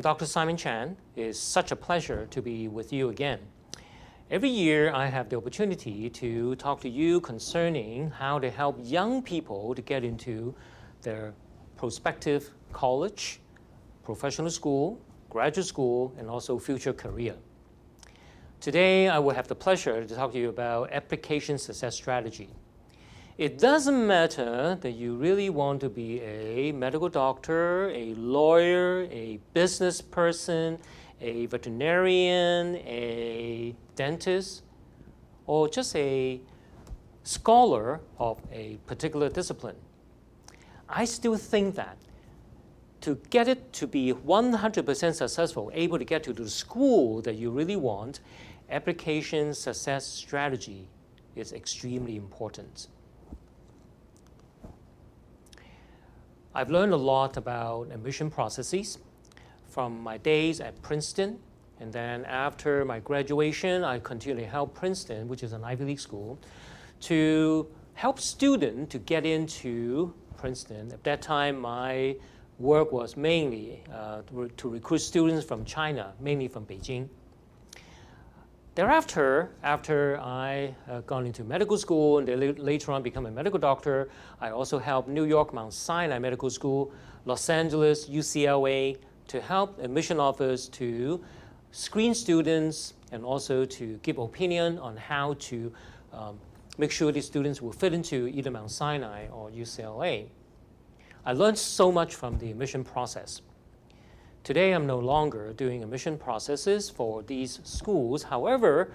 Dr. Simon Chan. It's such a pleasure to be with you again. Every year, I have the opportunity to talk to you concerning how to help young people to get into their prospective college, professional school, graduate school, and also future career. Today, I will have the pleasure to talk to you about application success strategy. It doesn't matter that you really want to be a medical doctor, a lawyer, a business person, a veterinarian, a dentist, or just a scholar of a particular discipline. I still think that to get it to be 100% successful, able to get to the school that you really want, application success strategy is extremely important. I've learned a lot about admission processes from my days at Princeton, and then after my graduation, I continually helped Princeton, which is an Ivy League school, to help students to get into Princeton. At that time, my work was mainly to recruit students from China, mainly from Beijing. Thereafter, after I gone into medical school and later on become a medical doctor, I also helped New York Mount Sinai Medical School, Los Angeles, UCLA, to help admission office to screen students and also to give opinion on how to make sure these students will fit into either Mount Sinai or UCLA. I learned so much from the admission process. Today, I'm no longer doing admission processes for these schools. However,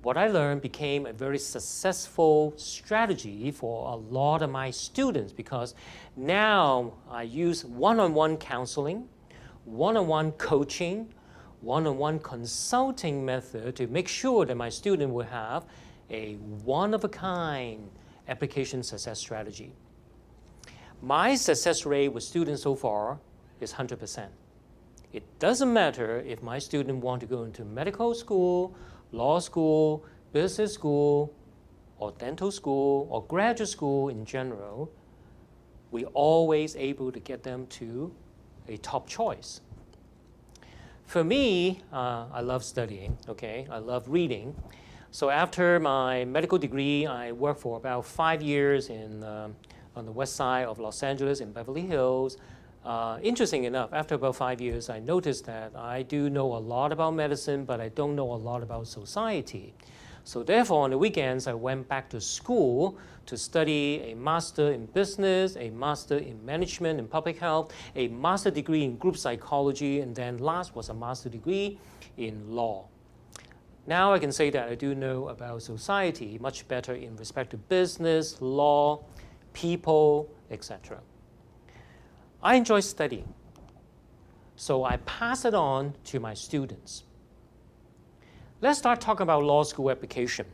what I learned became a very successful strategy for a lot of my students because now I use one-on-one counseling, one-on-one coaching, one-on-one consulting method to make sure that my student will have a one-of-a-kind application success strategy. My success rate with students so far is 100%. It doesn't matter if my student want to go into medical school, law school, business school, or dental school, or graduate school in general, we're always able to get them to a top choice. For me, I love studying, okay? I love reading. So after my medical degree, I worked for about 5 years on the west side of Los Angeles in Beverly Hills. Interesting enough, after about 5 years, I noticed that I do know a lot about medicine, but I don't know a lot about society. So therefore, on the weekends, I went back to school to study a master in business, a master in management and public health, a master degree in group psychology, and then last was a master degree in law. Now I can say that I do know about society much better in respect to business, law, people, etc. I enjoy studying, so I pass it on to my students. Let's start talking about law school application.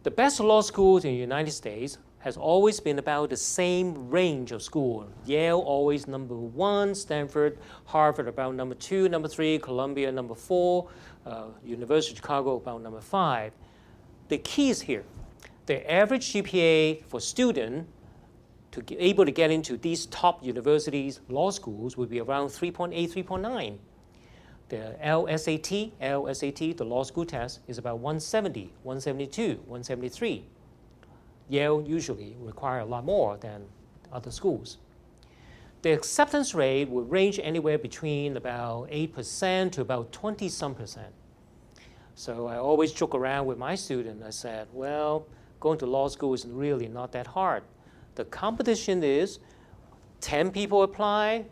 The best law schools in the United States has always been about the same range of school. Yale always number 1, Stanford, Harvard about number 2, number 3, Columbia number 4, University of Chicago about number 5. The key is here. The average GPA for student to be able to get into these top universities, law schools, would be around 3.8, 3.9. The LSAT, the law school test, is about 170, 172, 173. Yale usually require a lot more than other schools. The acceptance rate would range anywhere between about 8% to about 20-some%. So I always joke around with my students. I said, well, going to law school is really not that hard. The competition is 10 people apply,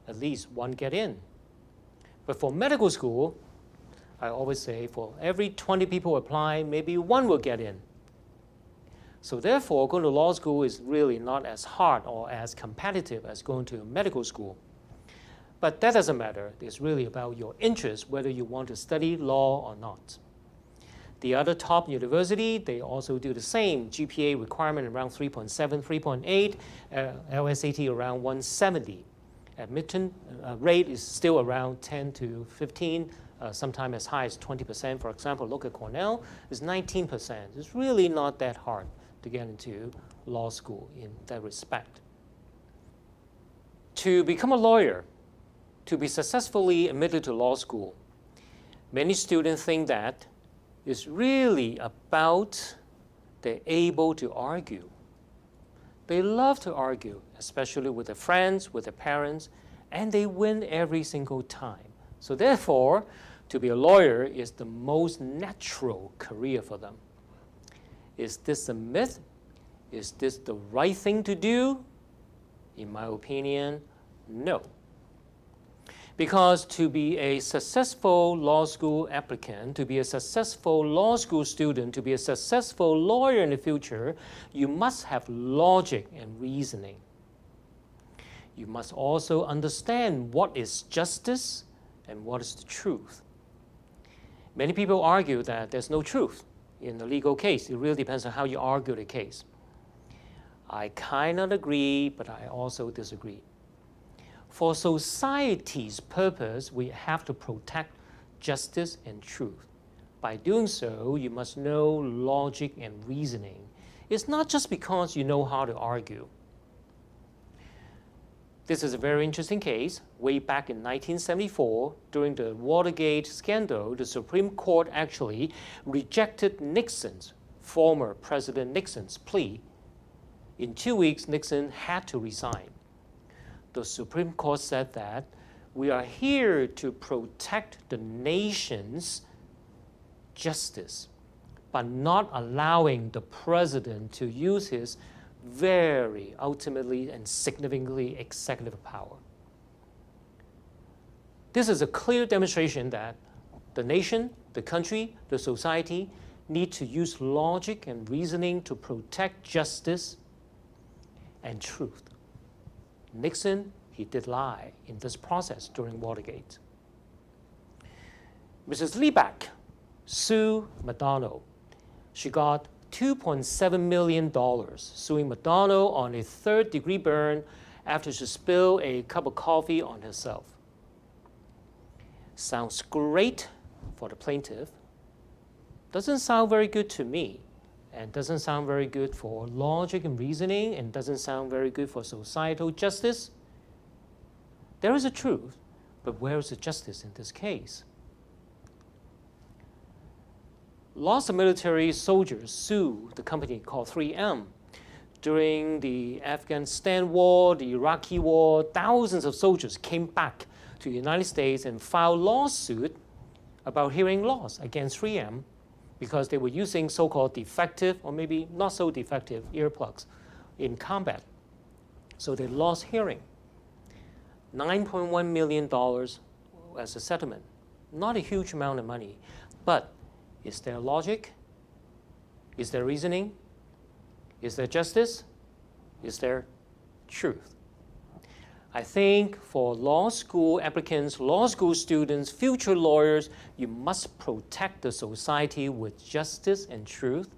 at least 1 get in. But for medical school, I always say for every 20 people apply, maybe 1 will get in. So therefore, going to law school is really not as hard or as competitive as going to medical school. But that doesn't matter. It's really about your interest, whether you want to study law or not. The other top university, they also do the same. GPA requirement around 3.7, 3.8, LSAT around 170. Admission rate is still around 10 to 15, sometimes as high as 20%. For example, look at Cornell, it's 19%. It's really not that hard to get into law school in that respect. To become a lawyer, to be successfully admitted to law school, many students think that it's really about they're able to argue. They love to argue, especially with their friends, with their parents, and they win every single time. So therefore, to be a lawyer is the most natural career for them. Is this a myth? Is this the right thing to do? In my opinion, no. Because to be a successful law school applicant, to be a successful law school student, to be a successful lawyer in the future, you must have logic and reasoning. You must also understand what is justice and what is the truth. Many people argue that there's no truth in a legal case. It really depends on how you argue the case. I kind of agree, but I also disagree. For society's purpose, we have to protect justice and truth. By doing so, you must know logic and reasoning. It's not just because you know how to argue. This is a very interesting case. Way back in 1974, during the Watergate scandal, the Supreme Court actually rejected Nixon's, former President Nixon's plea. In 2 weeks, Nixon had to resign. The Supreme Court said that we are here to protect the nation's justice, but not allowing the president to use his very ultimately and significantly executive power. This is a clear demonstration that the nation, the country, the society need to use logic and reasoning to protect justice and truth. Nixon, he did lie in this process during Watergate. Mrs. Liebeck sued McDonald. She got $2.7 million suing McDonald on a third-degree burn after she spilled a cup of coffee on herself. Sounds great for the plaintiff. Doesn't sound very good to me, and doesn't sound very good for logic and reasoning, and doesn't sound very good for societal justice. There is a truth, but where is the justice in this case? Lots of military soldiers sued the company called 3M. During the Afghanistan war, the Iraqi war, thousands of soldiers came back to the United States and filed lawsuit about hearing loss against 3M because they were using so-called defective or maybe not so defective earplugs in combat. So they lost hearing. $9.1 million as a settlement. Not a huge amount of money, but is there logic? Is there reasoning? Is there justice? Is there truth? I think for law school applicants, law school students, future lawyers, you must protect the society with justice and truth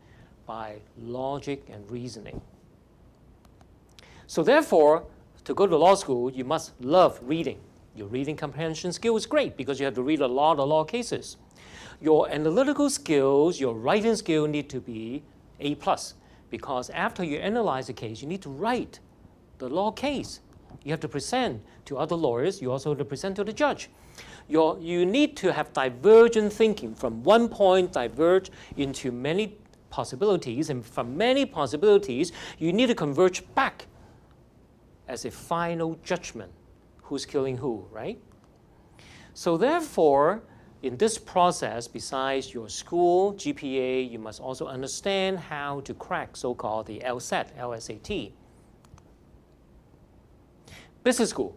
by logic and reasoning. So therefore, to go to law school, you must love reading. Your reading comprehension skill is great because you have to read a lot of law cases. Your analytical skills, your writing skill need to be A+, because after you analyze the case, you need to write the law case. You have to present to other lawyers. You also have to present to the judge. You need to have divergent thinking. From one point, diverge into many possibilities, and from many possibilities, you need to converge back as a final judgment. Who's killing who, right? So therefore, in this process, besides your school GPA, you must also understand how to crack so-called the LSAT, LSAT. Business school.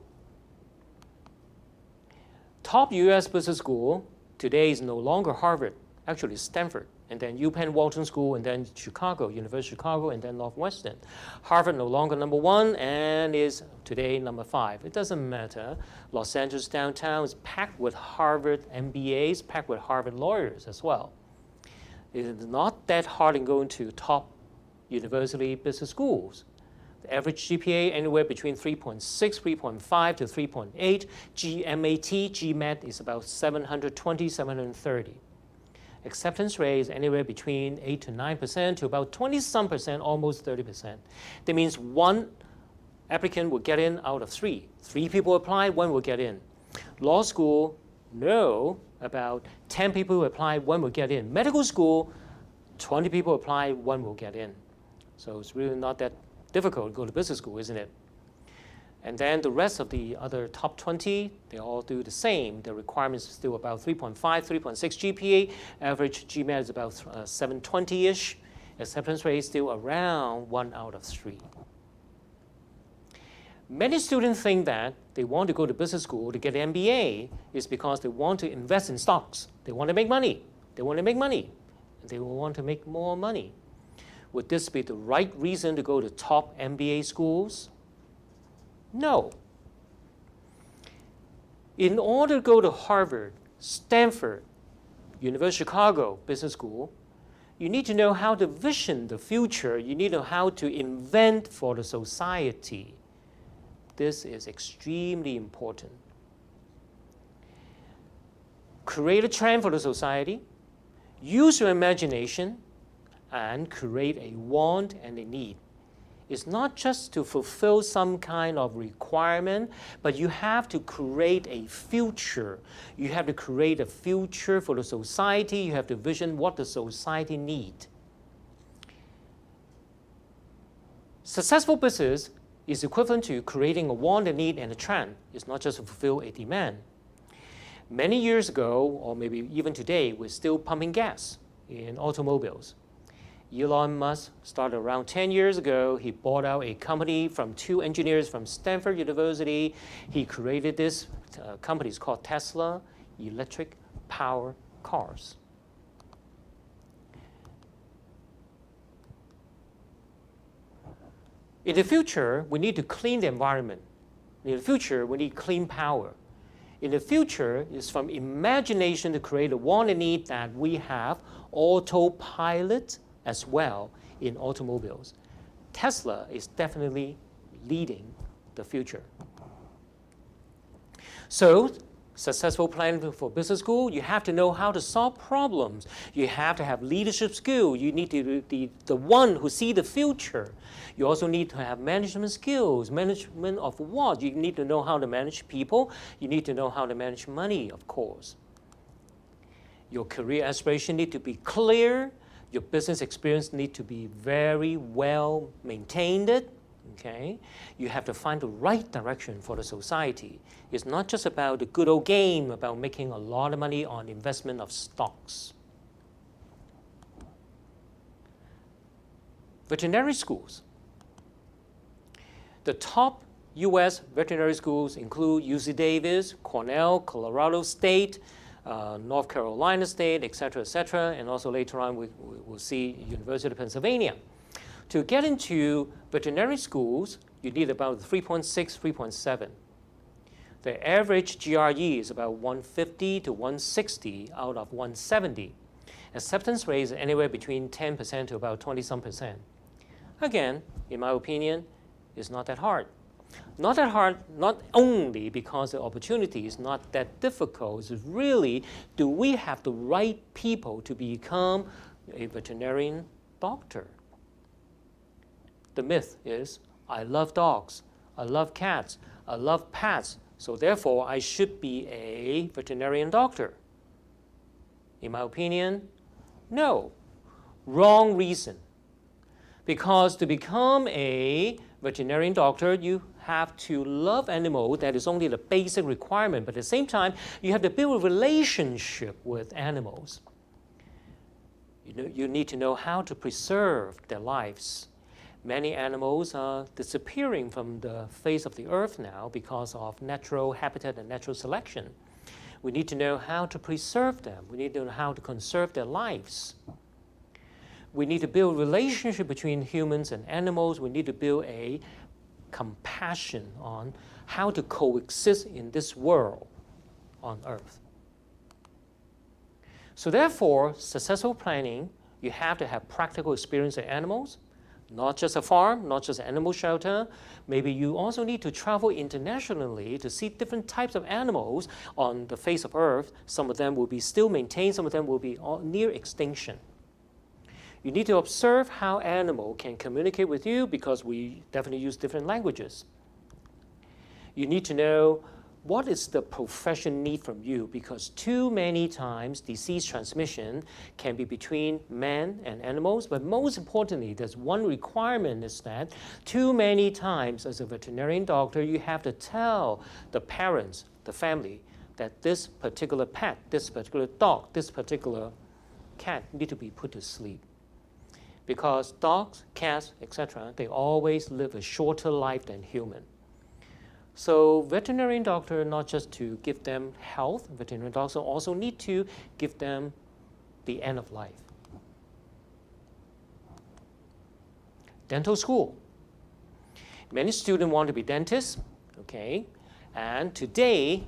Top US business school today is no longer Harvard, actually Stanford, and then UPenn Walton School, and then Chicago, University of Chicago, and then Northwestern. Harvard no longer number 1 and is today number 5. It doesn't matter. Los Angeles downtown is packed with Harvard MBAs, packed with Harvard lawyers as well. It is not that hard in going to top university business schools. The average GPA anywhere between 3.6, 3.5 to 3.8. GMAT is about 720, 730. Acceptance rate is anywhere between 8 to 9% to about 20-some%, almost 30%. That means one applicant will get in out of 3. 3 people apply, 1 will get in. Law school, no, about 10 people who apply, 1 will get in. Medical school, 20 people apply, 1 will get in. So it's really not that difficult to go to business school, isn't it? And then the rest of the other top 20, they all do the same. The requirements are still about 3.5, 3.6 GPA. Average GMAT is about 720-ish. Acceptance rate is still around 1 out of 3. Many students think that they want to go to business school to get an MBA is because they want to invest in stocks. They want to make money. They want to make money. And they want to make more money. Would this be the right reason to go to top MBA schools? No. In order to go to Harvard, Stanford, University of Chicago Business School, you need to know how to vision the future. You need to know how to invent for the society. This is extremely important. Create a trend for the society, use your imagination, and create a want and a need. It's not just to fulfill some kind of requirement, but you have to create a future. You have to create a future for the society. You have to vision what the society needs. Successful business is equivalent to creating a want, a need, and a trend. It's not just to fulfill a demand. Many years ago, or maybe even today, we're still pumping gas in automobiles. Elon Musk started around 10 years ago. He bought out a company from 2 engineers from Stanford University. He created this company. It's called Tesla, electric power cars. In the future, we need to clean the environment. In the future, we need clean power. In the future, it's from imagination to create a want and need that we have autopilot as well in automobiles. Tesla is definitely leading the future. So, successful planning for business school, you have to know how to solve problems. You have to have leadership skill. You need to be the one who see the future. You also need to have management skills. Management of what? You need to know how to manage people. You need to know how to manage money, of course. Your career aspiration need to be clear. Your business experience need to be very well maintained. Okay? You have to find the right direction for the society. It's not just about the good old game about making a lot of money on investment of stocks. Veterinary schools. The top U.S. veterinary schools include UC Davis, Cornell, Colorado State, North Carolina State, et cetera, and also later on we'll see University of Pennsylvania. To get into veterinary schools, you need about 3.6, 3.7. The average GRE is about 150 to 160 out of 170. Acceptance rate is anywhere between 10% to about 20-some%. Again, in my opinion, it's not that hard. Not that hard, not only because the opportunity is not that difficult, it's really, do we have the right people to become a veterinarian doctor? The myth is, I love dogs, I love cats, I love pets, so therefore I should be a veterinarian doctor. In my opinion, no. Wrong reason. Because to become a veterinarian doctor, you have to love animals. That is only the basic requirement. But at the same time, you have to build a relationship with animals. You need to know how to preserve their lives. Many animals are disappearing from the face of the earth now because of natural habitat and natural selection. We need to know how to preserve them. We need to know how to conserve their lives. We need to build a relationship between humans and animals. We need to build a compassion on how to coexist in this world on earth. So therefore, successful planning, you have to have practical experience with animals, not just a farm, not just an animal shelter. Maybe you also need to travel internationally to see different types of animals on the face of earth. Some of them will be still maintained, some of them will be near extinction. You need to observe how animal can communicate with you because we definitely use different languages. You need to know what is the profession need from you? Because too many times disease transmission can be between men and animals, but most importantly, there's one requirement is that too many times as a veterinarian doctor, you have to tell the parents, the family, that this particular pet, this particular dog, this particular cat need to be put to sleep. Because dogs, cats, etc., they always live a shorter life than human. So veterinarian doctor, not just to give them health, veterinarian doctors also need to give them the end of life. Dental school. Many students want to be dentists, okay? And today,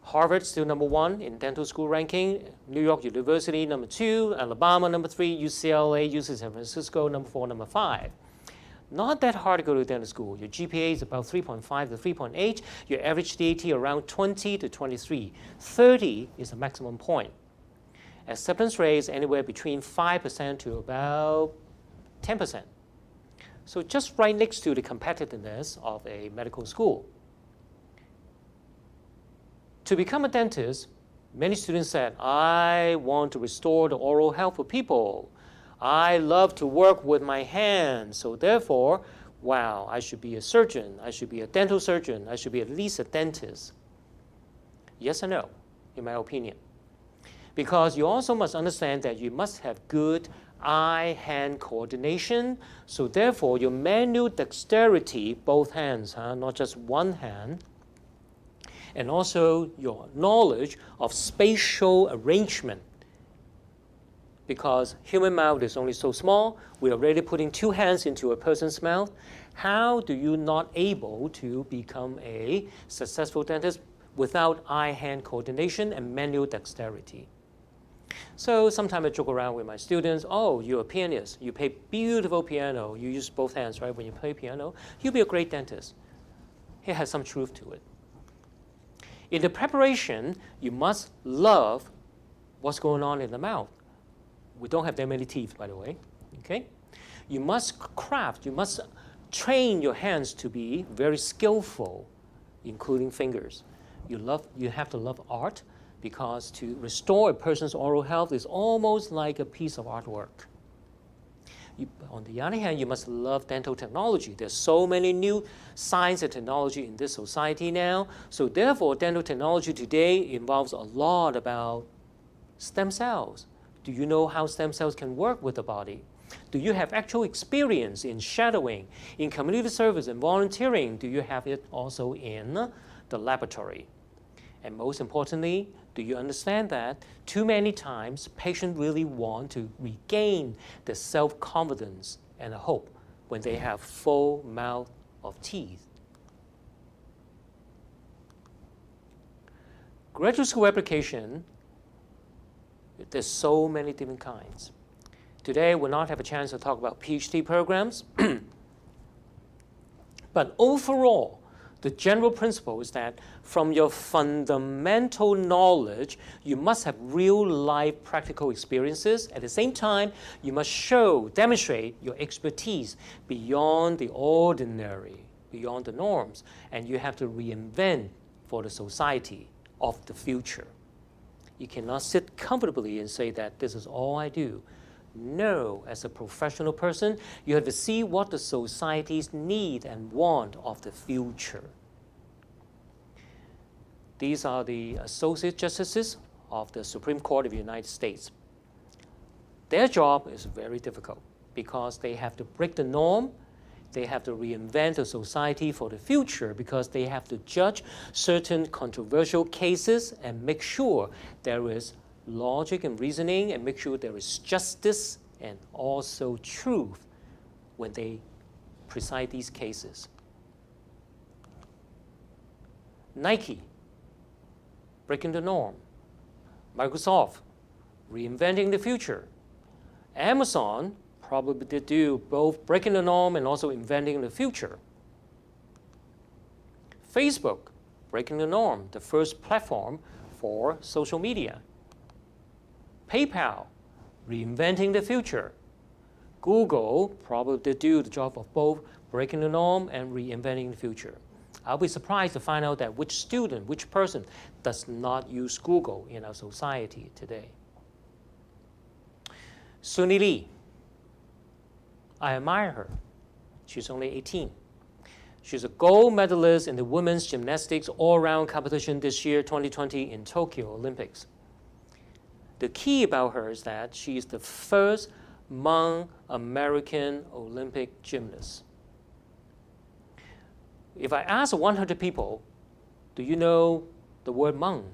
Harvard still number 1 in dental school ranking, New York University number 2, Alabama number 3, UCLA, UC San Francisco number 4, number 5. Not that hard to go to dental school. Your GPA is about 3.5 to 3.8. Your average DAT around 20 to 23. 30 is the maximum point. Acceptance rate is anywhere between 5% to about 10%. So just right next to the competitiveness of a medical school. To become a dentist, many students said, I want to restore the oral health of people. I love to work with my hands, so therefore, wow, I should be a surgeon, I should be a dental surgeon, I should be at least a dentist. Yes or no, in my opinion? Because you also must understand that you must have good eye-hand coordination, so therefore your manual dexterity, both hands, not just one hand, and also your knowledge of spatial arrangement. Because human mouth is only so small, we're already putting 2 hands into a person's mouth. How do you not able to become a successful dentist without eye-hand coordination and manual dexterity? So sometimes I joke around with my students, oh, you're a pianist, you play beautiful piano, you use both hands, right, when you play piano, you'll be a great dentist. It has some truth to it. In the preparation, you must love what's going on in the mouth. We don't have that many teeth, by the way, okay? You must craft, you must train your hands to be very skillful, including fingers. You have to love art, because to restore a person's oral health is almost like a piece of artwork. On the other hand, you must love dental technology. There's so many new science and technology in this society now. So therefore, dental technology today involves a lot about stem cells. Do you know how stem cells can work with the body? Do you have actual experience in shadowing, in community service and volunteering? Do you have it also in the laboratory? And most importantly, do you understand that too many times patients really want to regain the self-confidence and hope when they have full mouth of teeth? Graduate school application, there's so many different kinds. Today, we'll not have a chance to talk about PhD programs. But overall, the general principle is that from your fundamental knowledge, you must have real-life practical experiences. At the same time, you must demonstrate your expertise beyond the ordinary, beyond the norms. And you have to reinvent for the society of the future. You cannot sit comfortably and say that this is all I do. No, as a professional person, you have to see what the societies need and want of the future. These are the Associate Justices of the Supreme Court of the United States. Their job is very difficult because they have to break the norm, they have to reinvent a society for the future because they have to judge certain controversial cases and make sure there is logic and reasoning and make sure there is justice and also truth when they preside these cases. Nike, breaking the norm. Microsoft, reinventing the future. Amazon probably did do both breaking the norm and also inventing the future. Facebook, breaking the norm, the first platform for social media. PayPal, reinventing the future. Google probably did do the job of both breaking the norm and reinventing the future. I'll be surprised to find out that which student, which person does not use Google in our society today. Suni Lee, I admire her. She's only 18. She's a gold medalist in the women's gymnastics all-around competition this year, 2020, in Tokyo Olympics. The key about her is that she is the first Hmong American Olympic gymnast. If I ask 100 people, do you know the word Hmong?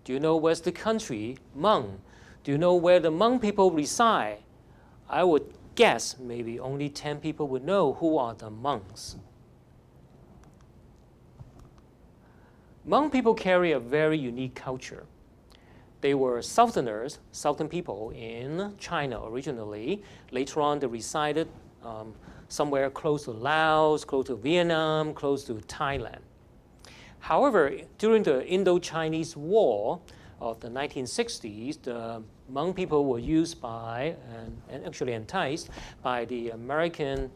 Do you know where's the country Hmong? Do you know where the Hmong people reside? I would guess maybe only 10 people would know who are the Hmongs. Hmong people carry a very unique culture. They were Southerners, Southern people in China originally. Later on, they resided somewhere close to Laos, close to Vietnam, close to Thailand. However, during the Indo-Chinese War of the 1960s, the Hmong people were used by, and actually enticed by the American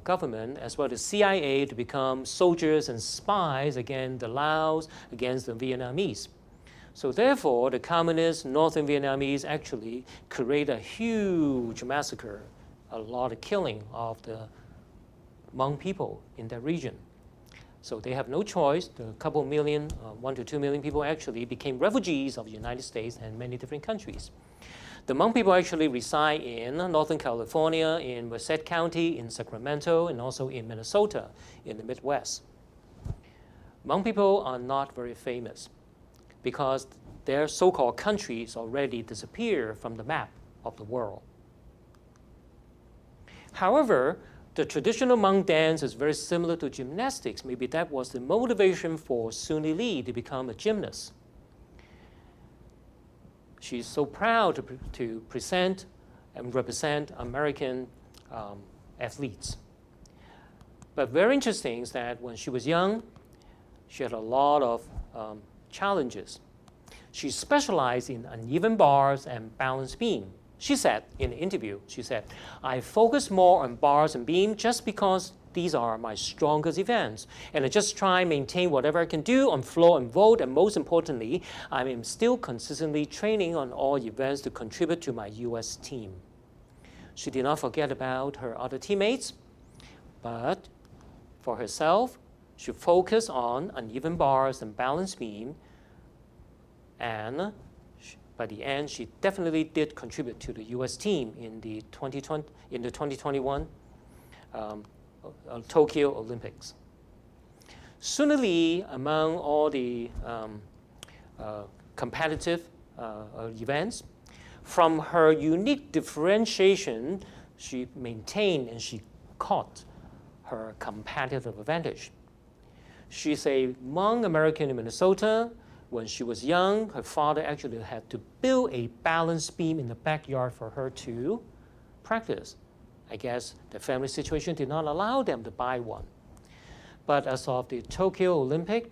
government as well as the CIA to become soldiers and spies against the Laos, against the Vietnamese. So therefore, the communist Northern Vietnamese actually create a huge massacre, a lot of killing of the Hmong people in that region. So they have no choice. The couple million, 1 to 2 million people actually became refugees of the United States and many different countries. The Hmong people actually reside in Northern California, in Wechat County, in Sacramento, and also in Minnesota, in the Midwest. Hmong people are not very famous because their so-called countries already disappear from the map of the world. However, the traditional Hmong dance is very similar to gymnastics. Maybe that was the motivation for Suni Lee to become a gymnast. She's so proud to present and represent American athletes. But very interesting is that when she was young, she had a lot of challenges. She specialized in uneven bars and balance beam. She said in an interview, I focus more on bars and beam just because these are my strongest events. And I just try and maintain whatever I can do on floor and vault. And most importantly, I am still consistently training on all events to contribute to my US team. She did not forget about her other teammates, but for herself, she focused on uneven bars and balance beam. And by the end, she definitely did contribute to the US team in the 2021 Tokyo Olympics. Suni Lee, among all the competitive events, from her unique differentiation, she maintained and she caught her competitive advantage. She's a Hmong American in Minnesota. When she was young, her father actually had to build a balance beam in the backyard for her to practice. I guess the family situation did not allow them to buy one. But as of the Tokyo Olympic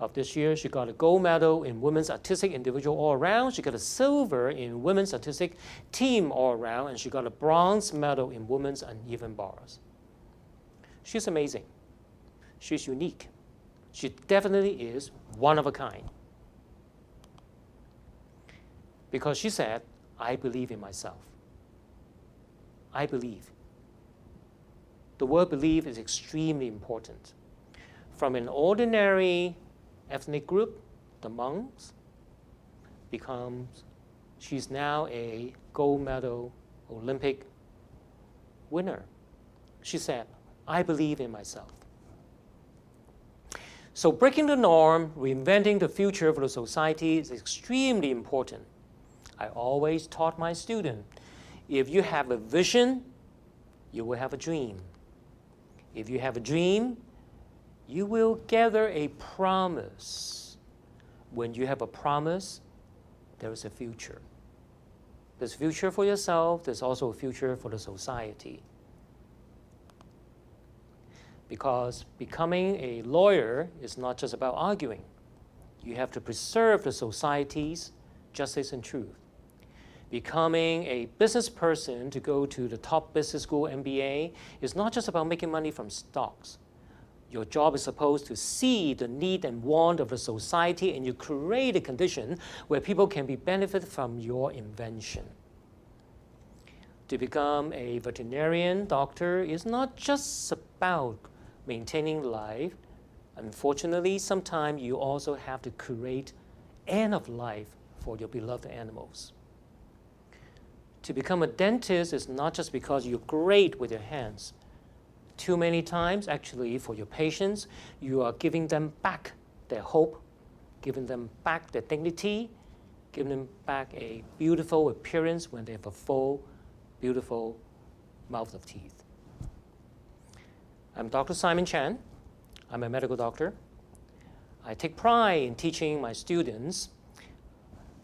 of this year, she got a gold medal in women's artistic individual all around. She got a silver in women's artistic team all around, and she got a bronze medal in women's uneven bars. She's amazing. She's unique. She definitely is one of a kind. Because she said, I believe in myself. I believe. The word believe is extremely important. From an ordinary ethnic group, the Hmongs, she's now a gold medal Olympic winner. She said, I believe in myself. So breaking the norm, reinventing the future for the society is extremely important. I always taught my students, if you have a vision, you will have a dream. If you have a dream, you will gather a promise. When you have a promise, there is a future. There's a future for yourself, there's also a future for the society. Because becoming a lawyer is not just about arguing. You have to preserve the society's justice and truth. Becoming a business person to go to the top business school MBA is not just about making money from stocks. Your job is supposed to see the need and want of the society, and you create a condition where people can be benefit from your invention. To become a veterinarian doctor is not just about maintaining life. Unfortunately, sometimes you also have to create end of life for your beloved animals. To become a dentist is not just because you're great with your hands. Too many times, actually, for your patients, you are giving them back their hope, giving them back their dignity, giving them back a beautiful appearance when they have a full, beautiful mouth of teeth. I'm Dr. Simon Chan. I'm a medical doctor. I take pride in teaching my students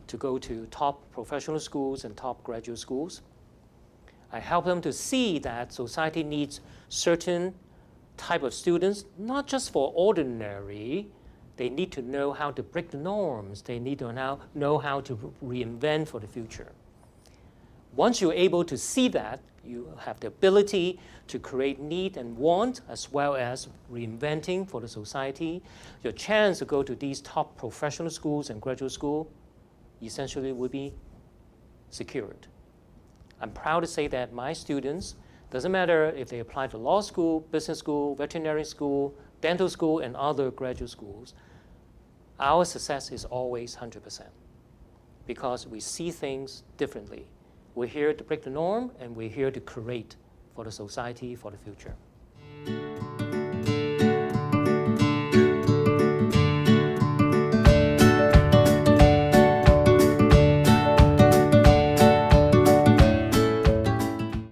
to go to top professional schools and top graduate schools. I help them to see that society needs certain type of students, not just for ordinary. They need to know how to break the norms. They need to know how to reinvent for the future. Once you're able to see that, you have the ability to create need and want as well as reinventing for the society. Your chance to go to these top professional schools and graduate school essentially will be secured. I'm proud to say that my students, doesn't matter if they apply to law school, business school, veterinary school, dental school, and other graduate schools, our success is always 100% because we see things differently. We're here to break the norm, and we're here to create for the society for the future.